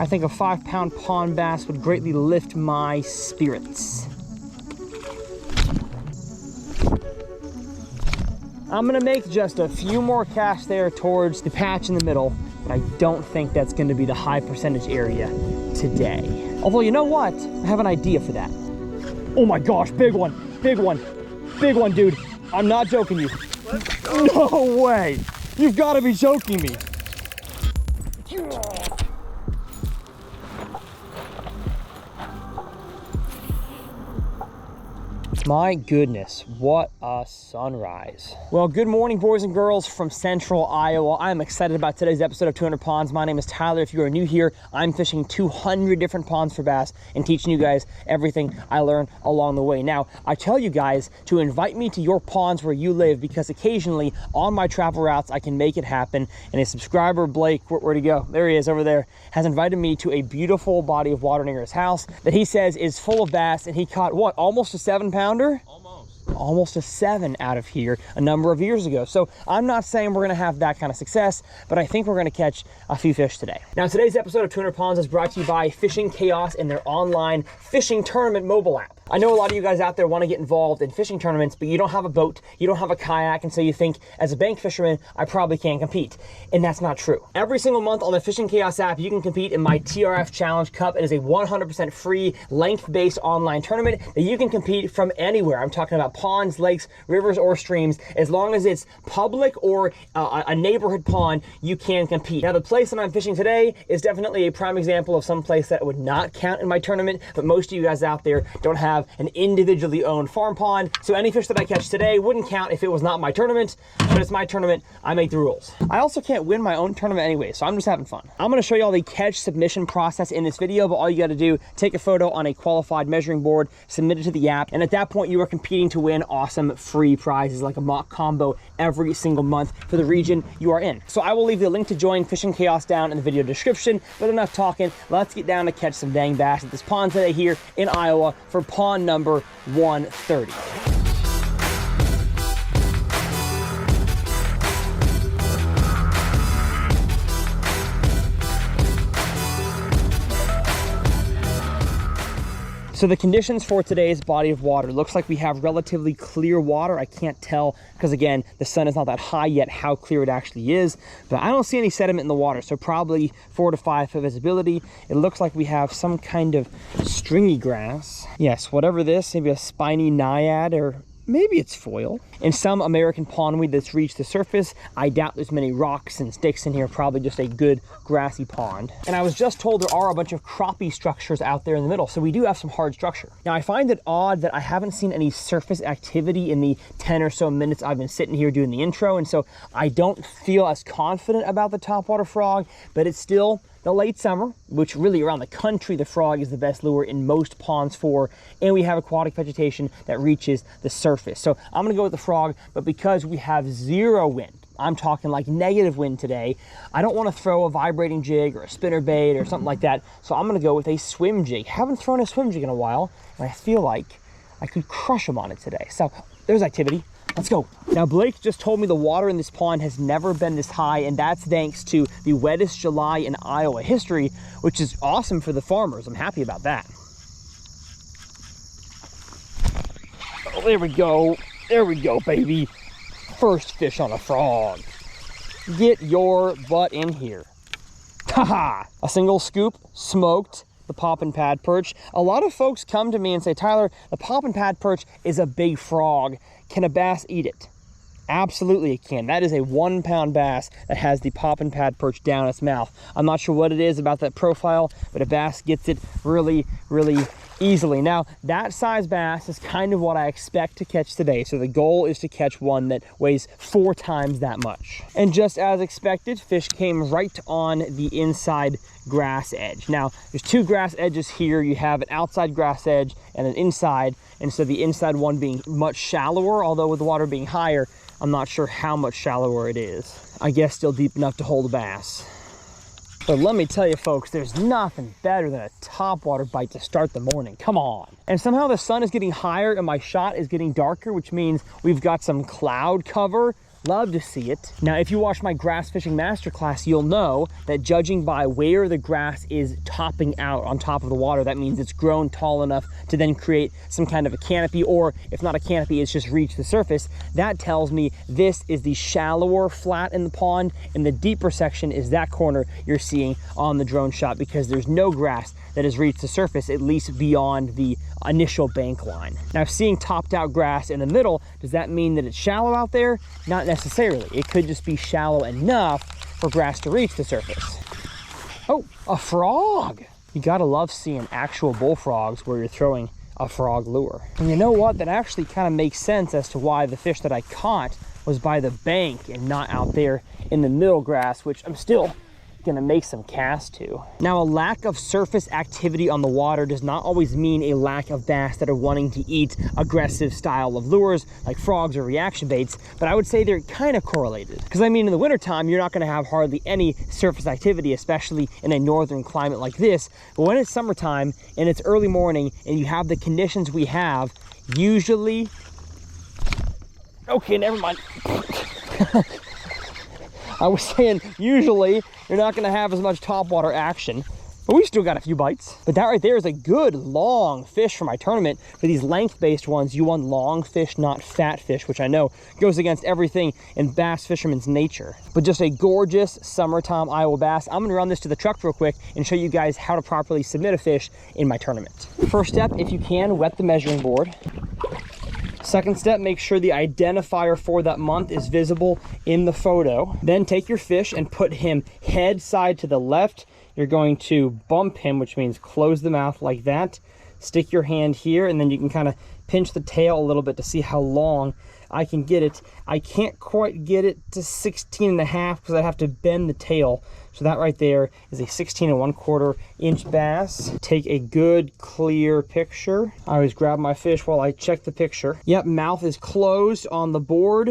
I think a 5-pound pond bass would greatly lift my spirits. I'm gonna make just a few more casts there towards the patch in the middle, but I don't think that's gonna be the high percentage area today. Although, you know what? I have an idea for that. Oh my gosh, big one, big one, big one, dude. I'm not joking you. No way. You've gotta be joking me. My goodness, what a sunrise. Well, good morning, boys and girls from Central Iowa. I'm excited about today's episode of 200 Ponds. My name is Tyler. If you are new here, I'm fishing 200 different ponds for bass and teaching you guys everything I learned along the way. Now, I tell you guys to invite me to your ponds where you live, because occasionally on my travel routes, I can make it happen. And a subscriber, Blake, where'd he go? There he is over there, has invited me to a beautiful body of water near his house that he says is full of bass, and he caught, what, almost a 7-pounder? Almost a 7 out of here a number of years ago. So I'm not saying we're gonna have that kind of success, but I think we're gonna catch a few fish today. Now, today's episode of 200 Ponds is brought to you by Fishing Chaos and their online fishing tournament mobile app. I know a lot of you guys out there want to get involved in fishing tournaments, but you don't have a boat, you don't have a kayak, and so you think, as a bank fisherman, I probably can't compete. And that's not true. Every single month on the Fishing Chaos app, you can compete in my TRF Challenge Cup. It is a 100% free, length-based online tournament that you can compete from anywhere. I'm talking about ponds, lakes, rivers, or streams. As long as it's public or a neighborhood pond, you can compete. Now, the place that I'm fishing today is definitely a prime example of some place that would not count in my tournament, but most of you guys out there don't have an individually owned farm pond, so any fish that I catch today wouldn't count if it was not my tournament. But it's my tournament, I make the rules. I also can't win my own tournament anyway, so I'm just having fun. I'm gonna show you all the catch submission process in this video, but all you gotta do, take a photo on a qualified measuring board, submit it to the app, and at that point you are competing to win awesome free prizes like a Mach combo every single month for the region you are in. So I will leave the link to join Fishing Chaos down in the video description, but enough talking, let's get down to catch some dang bass at this pond today here in Iowa for pond number 130. So the conditions for today's body of water, looks like we have relatively clear water. I can't tell because, again, the sun is not that high yet how clear it actually is, but I don't see any sediment in the water, so probably 4 to 5 foot visibility. It looks like we have some kind of stringy grass. Yes, whatever this, maybe a spiny naiad, or maybe it's foil. And some American pondweed that's reached the surface. I doubt there's many rocks and sticks in here, probably just a good grassy pond. And I was just told there are a bunch of crappie structures out there in the middle, so we do have some hard structure. Now, I find it odd that I haven't seen any surface activity in the 10 or so minutes I've been sitting here doing the intro, and so I don't feel as confident about the topwater frog, but it's still the late summer, which really around the country, the frog is the best lure in most ponds for, and we have aquatic vegetation that reaches the surface. So I'm gonna go with the frog, but because we have zero wind, I'm talking like negative wind today, I don't want to throw a vibrating jig or a spinner bait or something like that, so I'm gonna go with a swim jig. Haven't thrown a swim jig in a while, and I feel like I could crush them on it today. So there's activity. Let's go. Now, Blake just told me the water in this pond has never been this high, and that's thanks to the wettest July in Iowa history, which is awesome for the farmers. I'm happy about that. Oh, there we go. There we go, baby. First fish on a frog. Get your butt in here. Haha! A single scoop, smoked the poppin' pad perch. A lot of folks come to me and say, Tyler, the poppin' pad perch is a big frog. Can a bass eat it? Absolutely it can. That is a 1-pound bass that has the poppin' pad perch down its mouth. I'm not sure what it is about that profile, but a bass gets it really, really easily. Now, that size bass is kind of what I expect to catch today. So the goal is to catch one that weighs 4 times that much. And just as expected, fish came right on the inside grass edge. Now, there's 2 grass edges here. You have an outside grass edge and an inside. And so the inside one being much shallower, although with the water being higher, I'm not sure how much shallower it is. I guess still deep enough to hold a bass. But let me tell you folks, there's nothing better than a topwater bite to start the morning. Come on. And somehow the sun is getting higher and my shot is getting darker, which means we've got some cloud cover Love to see it. Now, if you watch my grass fishing masterclass, you'll know that judging by where the grass is topping out on top of the water, that means it's grown tall enough to then create some kind of a canopy, or if not a canopy, it's just reached the surface. That tells me this is the shallower flat in the pond, and the deeper section is that corner you're seeing on the drone shot, because there's no grass that has reached the surface, at least beyond the initial bank line. Now, seeing topped out grass in the middle, does that mean that it's shallow out there? Not necessarily. It could just be shallow enough for grass to reach the surface. Oh, a frog. You gotta love seeing actual bullfrogs where you're throwing a frog lure. And you know what? That actually kind of makes sense as to why the fish that I caught was by the bank and not out there in the middle grass, which I'm still gonna make some casts to. Now, a lack of surface activity on the water does not always mean a lack of bass that are wanting to eat aggressive style of lures like frogs or reaction baits, but I would say they're kind of correlated. Because I mean, in the wintertime, you're not gonna have hardly any surface activity, especially in a northern climate like this. But when it's summertime and it's early morning and you have the conditions we have, usually, okay, never mind. I was saying usually you're not going to have as much topwater action, but we still got a few bites. But that right there is a good long fish for my tournament. For these length-based ones, you want long fish, not fat fish, which I know goes against everything in bass fisherman's nature. But just a gorgeous summertime Iowa bass. I'm going to run this to the truck real quick and show you guys how to properly submit a fish in my tournament. First step, if you can, wet the measuring board. Second step, make sure the identifier for that month is visible in the photo. Then take your fish and put him head side to the left. You're going to bump him, which means close the mouth like that. Stick your hand here, and then you can kind of pinch the tail a little bit to see how long I can get it. I can't quite get it to 16.5 because I have to bend the tail. So that right there is a 16 1/4 inch bass. Take a good clear picture. I always grab my fish while I check the picture. Yep, mouth is closed on the board,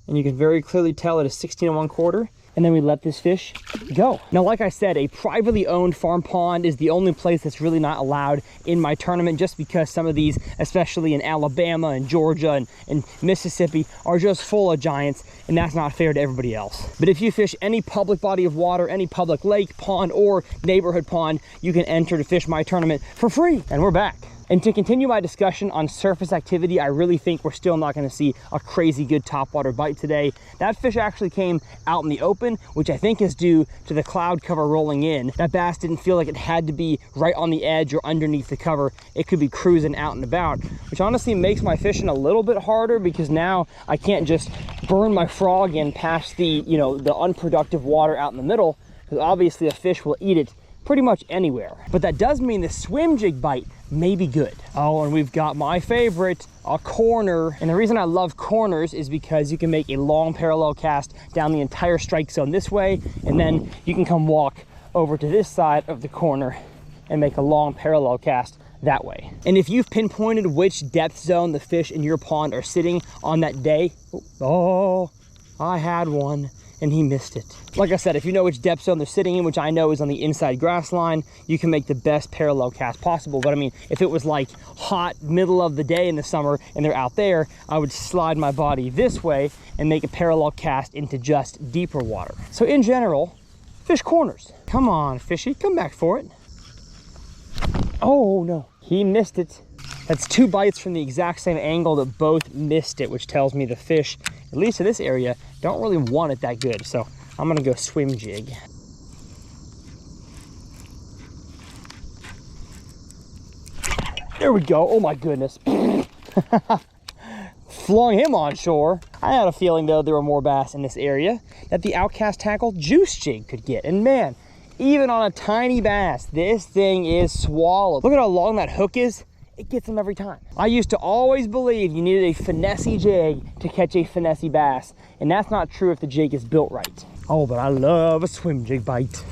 and you can very clearly tell it is 16 1/4. And then we let this fish go. Now, like I said, a privately owned farm pond is the only place that's really not allowed in my tournament, just because some of these, especially in Alabama and Georgia and Mississippi, are just full of giants, and that's not fair to everybody else. But if you fish any public body of water, any public lake, pond, or neighborhood pond, you can enter to fish my tournament for free. And we're back. And to continue my discussion on surface activity, I really think we're still not going to see a crazy good topwater bite today. That fish actually came out in the open, which I think is due to the cloud cover rolling in. That bass didn't feel like it had to be right on the edge or underneath the cover. It could be cruising out and about, which honestly makes my fishing a little bit harder, because now I can't just burn my frog in past the, the unproductive water out in the middle, because obviously a fish will eat it pretty much anywhere. But that does mean the swim jig bite may be good. Oh, and we've got my favorite, a corner. And the reason I love corners is because you can make a long parallel cast down the entire strike zone this way, and then you can come walk over to this side of the corner and make a long parallel cast that way. And if you've pinpointed which depth zone the fish in your pond are sitting on that day, oh, I had one and he missed it. Like I said, if you know which depth zone they're sitting in, which I know is on the inside grass line, you can make the best parallel cast possible. But I mean, if it was like hot middle of the day in the summer and they're out there, I would slide my body this way and make a parallel cast into just deeper water. So in general, fish corners. Come on, fishy, come back for it. Oh no, he missed it. That's 2 bites from the exact same angle that both missed it, which tells me the fish, at least in this area, don't really want it that good. So I'm gonna go swim jig. There we go. Oh my goodness. Flung him on shore. I had a feeling though there were more bass in this area that the Outcast Tackle juice jig could get. And man, even on a tiny bass, this thing is swallowed. Look at how long that hook is. It gets them every time. I used to always believe you needed a finessey jig to catch a finessey bass, and that's not true if the jig is built right. Oh, but I love a swim jig bite.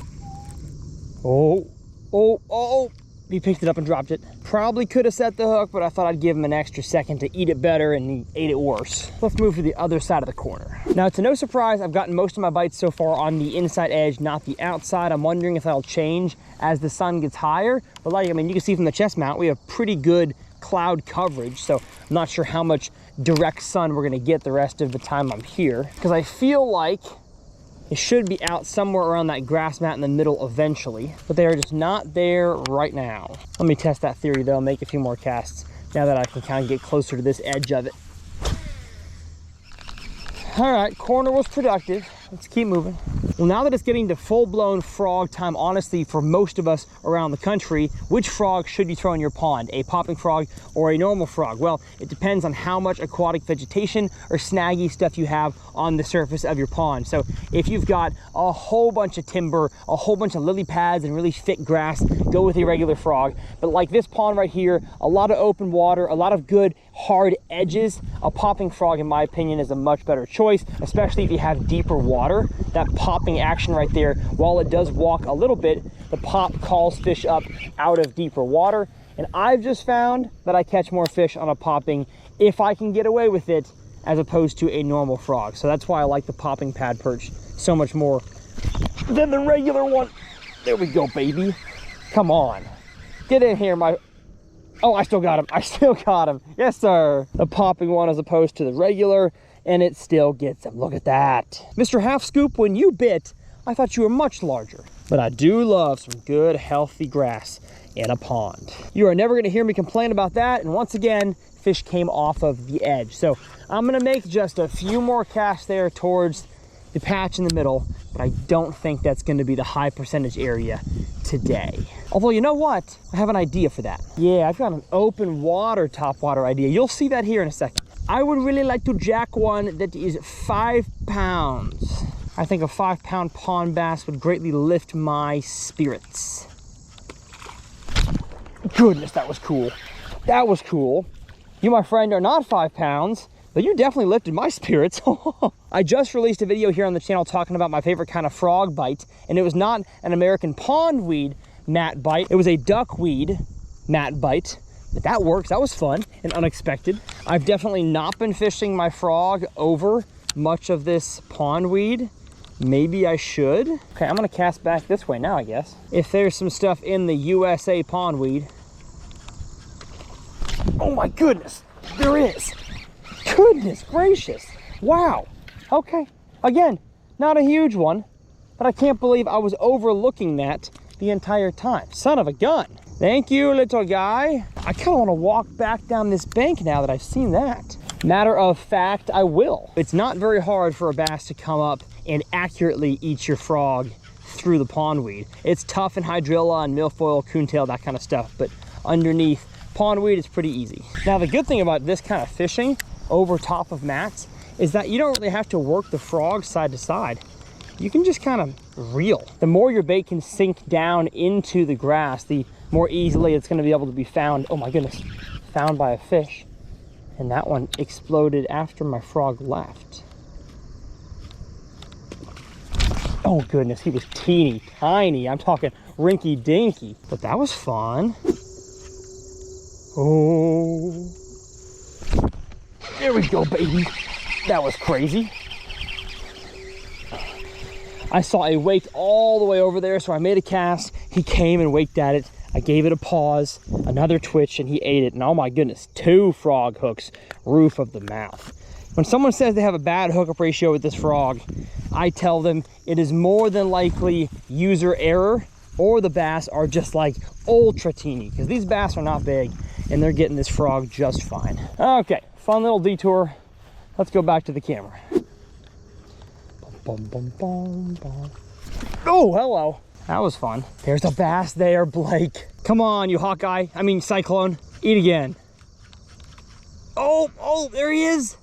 Oh, oh, oh. He picked it up and dropped it. Probably could have set the hook, but I thought I'd give him an extra second to eat it better, and he ate it worse. Let's move to the other side of the corner. Now, to no surprise, I've gotten most of my bites so far on the inside edge, not the outside. I'm wondering if that'll change as the sun gets higher. But you can see from the chest mount, we have pretty good cloud coverage, so I'm not sure how much direct sun we're gonna get the rest of the time I'm here, because I feel like it should be out somewhere around that grass mat in the middle eventually, but they are just not there right now. Let me test that theory though, make a few more casts now that I can kind of get closer to this edge of it. All right, corner was productive. Let's keep moving. Well, now that it's getting to full-blown frog time, honestly, for most of us around the country, which frog should you throw in your pond? A popping frog or a normal frog? Well, it depends on how much aquatic vegetation or snaggy stuff you have on the surface of your pond. So if you've got a whole bunch of timber, a whole bunch of lily pads and really thick grass, go with a regular frog. But like this pond right here, a lot of open water, a lot of good hard edges, a popping frog, in my opinion, is a much better choice, especially if you have deeper water. That popping action right there, while it does walk a little bit, the pop calls fish up out of deeper water. And I've just found that I catch more fish on a popping if I can get away with it, as opposed to a normal frog. So that's why I like the popping pad perch so much more than the regular one. There we go, baby. Come on. Get in here, my... Oh, I still got him. I still got him. Yes, sir. The popping one as opposed to the regular, and it still gets him. Look at that. Mr. Half Scoop, when you bit, I thought you were much larger. But I do love some good, healthy grass in a pond. You are never going to hear me complain about that. And once again, fish came off of the edge. So I'm going to make just a few more casts there towards the patch in the middle, but I don't think that's going to be the high percentage area today. Although, you know what? I have an idea for that. Yeah, I've got an open water topwater idea. You'll see that here in a second. I would really like to jack one that is 5 pounds. I think a 5-pound pond bass would greatly lift my spirits. Goodness, that was cool. That was cool. You, my friend, are not 5 pounds, but you definitely lifted my spirits. I just released a video here on the channel talking about my favorite kind of frog bite, and it was not an American pondweed mat bite. It was a duckweed mat bite, but that works. That was fun and unexpected. I've definitely not been fishing my frog over much of this pondweed. Maybe I should. Okay, I'm gonna cast back this way now, I guess. If there's some stuff in the USA pondweed. Oh my goodness, there is. Goodness gracious. Wow. Okay, again, not a huge one, but I can't believe I was overlooking that the entire time. Son of a gun. Thank you, little guy. I kind of want to walk back down this bank now that I've seen that. Matter of fact, I will. It's not very hard for a bass to come up and accurately eat your frog through the pondweed. It's tough in hydrilla and milfoil, coontail, that kind of stuff, but underneath pondweed, it's pretty easy. Now, the good thing about this kind of fishing over top of mats is that you don't really have to work the frog side to side. You can just kind of reel. The more your bait can sink down into the grass, the more easily it's going to be able to be found. Oh my goodness, found by a fish. And that one exploded after my frog left. Oh goodness, he was teeny tiny. I'm talking rinky dinky, but that was fun. Oh, there we go, baby. That was crazy. I saw a wake all the way over there, so I made a cast. He came and waked at it. I gave it a pause, another twitch, and he ate it. And oh my goodness, 2 frog hooks, roof of the mouth. When someone says they have a bad hookup ratio with this frog, I tell them it is more than likely user error, or the bass are just like ultra teeny, because these bass are not big and they're getting this frog just fine. Okay, fun little detour. Let's go back to the camera. Bum, bum, bum, bum. Oh, hello. That was fun. There's a bass there, Blake. Come on, you Hawkeye. I mean, Cyclone. Eat again. Oh, there he is.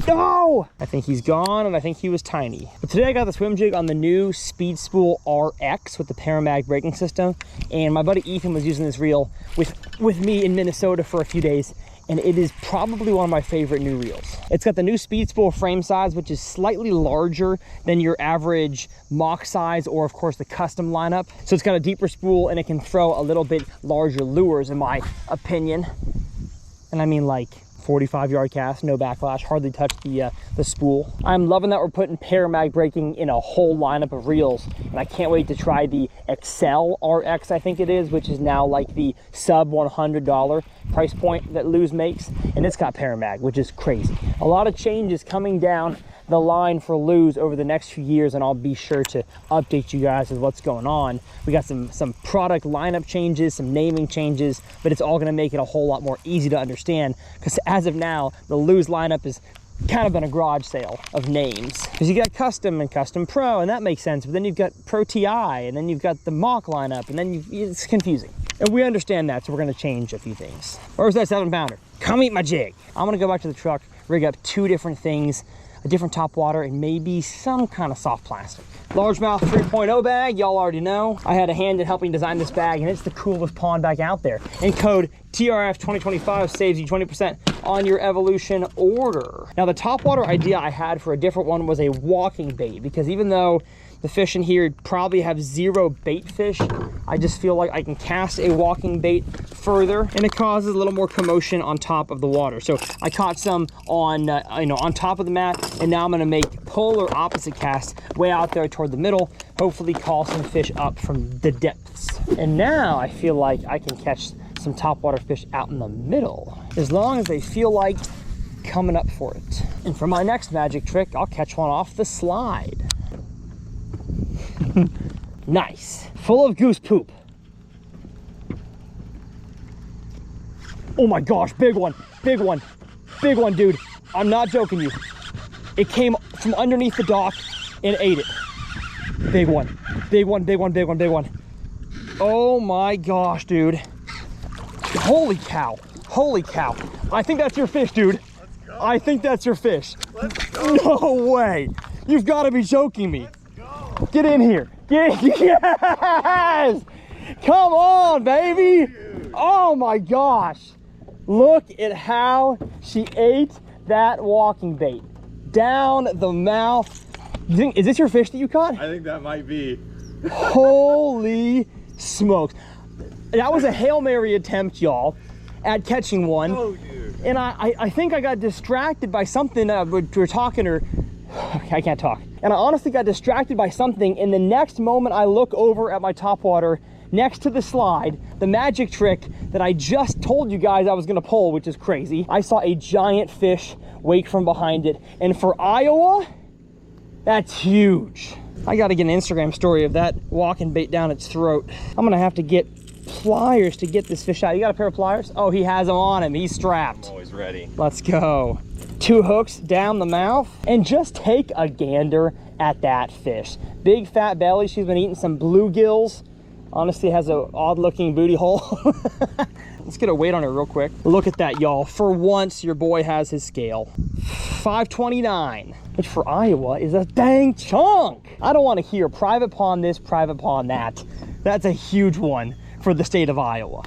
No! I think he's gone, and I think he was tiny. But today I got the swim jig on the new Speed Spool RX with the Paramag braking system, and my buddy Ethan was using this reel with me in Minnesota for a few days, and it is probably one of my favorite new reels. It's got the new Speed Spool frame size, which is slightly larger than your average Mach size, or of course the custom lineup. So it's got a deeper spool, and it can throw a little bit larger lures, in my opinion. And I mean like 45-yard cast, no backlash, hardly touched the spool. I'm loving that we're putting paramag braking in a whole lineup of reels, and I can't wait to try the Excel RX, I think it is, which is now like the sub $100 price point that Lew's makes, and it's got paramag, which is crazy. A lot of changes coming down the line for Lew's over the next few years, and I'll be sure to update you guys with what's going on. We got some product lineup changes, some naming changes, but it's all going to make it a whole lot more easy to understand, because as of now the Lew's lineup is kind of been a garage sale of names, because you got custom and custom pro, and that makes sense, but then you've got pro TI, and then you've got the Mach lineup, and then it's confusing, and we understand that, so we're going to change a few things. Where's that 7-pounder? Come eat my jig. I'm going to go back to the truck, rig up 2 different things, a different top water, and maybe some kind of soft plastic. Largemouth 3.0 bag, y'all already know. I had a hand in helping design this bag, and it's the coolest pond bag out there. And code TRF2025 saves you 20% on your Evolution order. Now, the top water idea I had for a different one was a walking bait, because even though the fish in here probably have 0 bait fish, I just feel like I can cast a walking bait further, and it causes a little more commotion on top of the water. So I caught some on on top of the mat, and now I'm going to make polar opposite casts way out there toward the middle, hopefully call some fish up from the depths. And now I feel like I can catch some topwater fish out in the middle, as long as they feel like coming up for it. And for my next magic trick, I'll catch one off the slide. Nice. Full of goose poop. Oh my gosh, big one, big one, big one, dude. I'm not joking you. It came from underneath the dock and ate it. Big one, big one, big one, big one, big one. Oh my gosh, dude. Holy cow, holy cow. I think that's your fish, dude. Let's go. I think that's your fish. Let's go. No way. You've got to be joking me. Get in here. Yes! Come on, baby. Oh my gosh. Look at how she ate that walking bait. Down the mouth. Is this your fish that you caught? I think that might be. Holy smokes. That was a Hail Mary attempt, y'all, at catching one. Oh, dude. And I think I got distracted by something. We were talking, or I can't talk. And I honestly got distracted by something, and the next moment I look over at my topwater next to the slide, the magic trick that I just told you guys I was gonna pull, which is crazy. I saw a giant fish wake from behind it. And for Iowa, that's huge. I gotta get an Instagram story of that walking bait down its throat. I'm gonna have to get pliers to get this fish out. You got a pair of pliers? Oh, he has them on him. He's strapped. I'm always ready. Let's go. 2 hooks down the mouth, and just take a gander at that fish. Big fat belly. She's been eating some bluegills. Honestly, has an odd looking booty hole. Let's get a weight on her real quick. Look at that, y'all. For once, your boy has his scale. 529, which for Iowa is a dang chunk. I don't want to hear private pond this, private pond that. That's a huge one for the state of Iowa.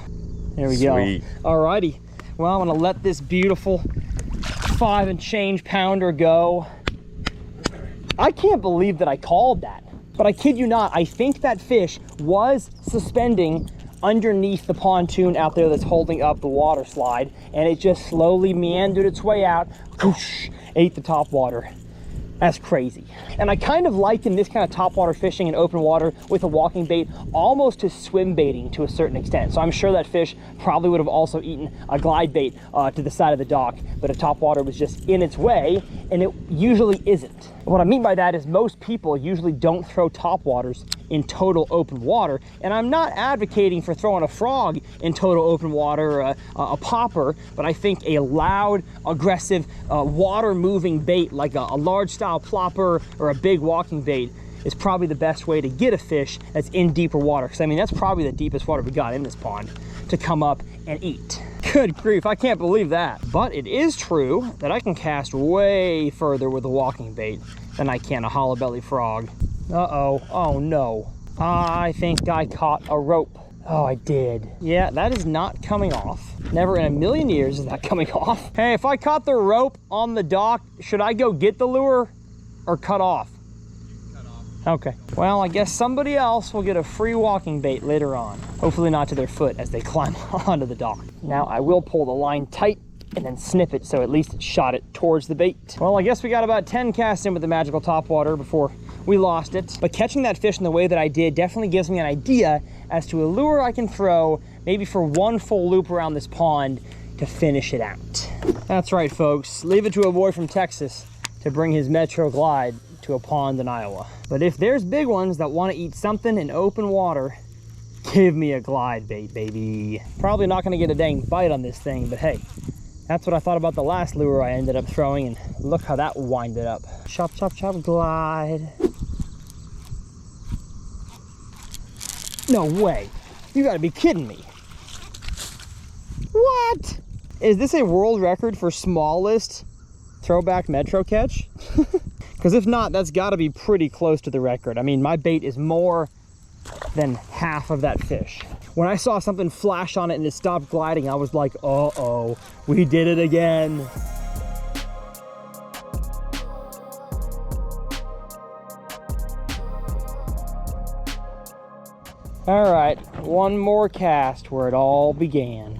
There we Sweet. go. Alrighty. Well, I'm gonna let this beautiful 5 and change pounder go. I can't believe that I called that, but I kid you not, I think that fish was suspending underneath the pontoon out there that's holding up the water slide, and it just slowly meandered its way out, whoosh, ate the top water. That's crazy. And I kind of liken this kind of topwater fishing in open water with a walking bait almost to swim baiting to a certain extent. So I'm sure that fish probably would have also eaten a glide bait to the side of the dock, but a topwater was just in its way, and it usually isn't. What I mean by that is most people usually don't throw topwaters in total open water, and I'm not advocating for throwing a frog in total open water or a popper, but I think a loud, aggressive, water-moving bait like a large-style plopper or a big walking bait is probably the best way to get a fish that's in deeper water, because I mean that's probably the deepest water we got in this pond to come up and eat. Good grief, I can't believe that. But it is true that I can cast way further with a walking bait than I can a hollow belly frog. Uh-oh, oh no. I think I caught a rope. Oh, I did. Yeah, that is not coming off. Never in a million years is that coming off. Hey, if I caught the rope on the dock, should I go get the lure or cut off? Cut off. Okay. Well, I guess somebody else will get a free walking bait later on. Hopefully not to their foot as they climb onto the dock. Now, I will pull the line tight and then snip it so at least it shot it towards the bait. Well, I guess we got about 10 casts in with the magical topwater before we lost it. But catching that fish in the way that I did definitely gives me an idea as to a lure I can throw maybe for one full loop around this pond to finish it out. That's right, folks. Leave it to a boy from Texas to bring his Metro Glide to a pond in Iowa. But if there's big ones that want to eat something in open water, give me a glide bait, baby. Probably not going to get a dang bite on this thing, but hey, that's what I thought about the last lure I ended up throwing, and look how that winded up. Chop, chop, chop, glide. No way. You gotta be kidding me. What? Is this a world record for smallest throwback Metro catch? Because if not, that's gotta be pretty close to the record. I mean, my bait is more than half of that fish. When I saw something flash on it and it stopped gliding, I was like, uh-oh, we did it again. All right, one more cast where it all began.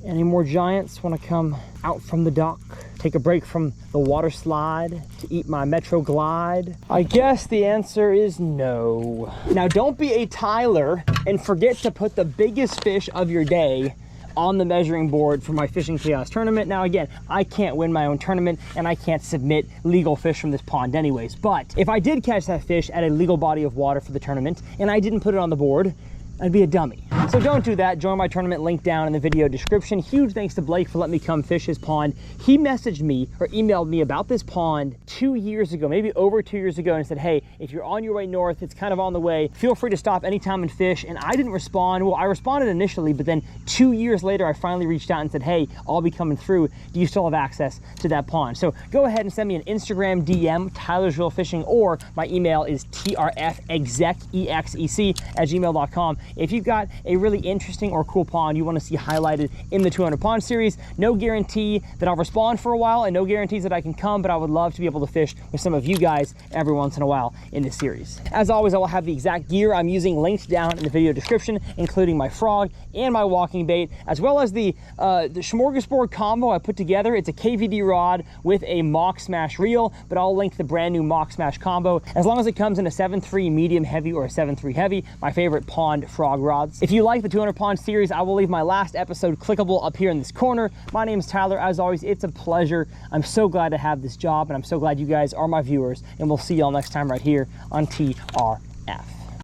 Any more giants want to come out from the dock, take a break from the water slide to eat my Metro Glide? I guess the answer is no. Now, don't be a Tyler and forget to put the biggest fish of your day on the measuring board for my Fishing Chaos tournament. Now, again, I can't win my own tournament and I can't submit legal fish from this pond anyways, but if I did catch that fish at a legal body of water for the tournament and I didn't put it on the board, I'd be a dummy. So don't do that. Join my tournament, link down in the video description. Huge thanks to Blake for letting me come fish his pond. He messaged me or emailed me about this pond 2 years ago, maybe over 2 years ago, and said, hey, if you're on your way north, it's kind of on the way, feel free to stop anytime and fish. And I didn't respond. Well, I responded initially, but then 2 years later, I finally reached out and said, hey, I'll be coming through. Do you still have access to that pond? So go ahead and send me an Instagram DM, Tyler's Real Fishing, or my email is trfexec@gmail.com. If you've got a really interesting or cool pond you want to see highlighted in the 200 pond series, no guarantee that I'll respond for a while and no guarantees that I can come, but I would love to be able to fish with some of you guys every once in a while in this series. As always, I will have the exact gear I'm using linked down in the video description, including my frog and my walking bait, as well as the smorgasbord combo I put together. It's a KVD rod with a Mach Smash reel, but I'll link the brand new Mach Smash combo as long as it comes in a 7.3 medium heavy or a 7.3 heavy, my favorite pond frog rods. If you like the 200 pond series, I will leave my last episode clickable up here in this corner. My name is Tyler. As always, it's a pleasure. I'm so glad to have this job, and I'm so glad you guys are my viewers, and we'll see y'all next time right here on TRF.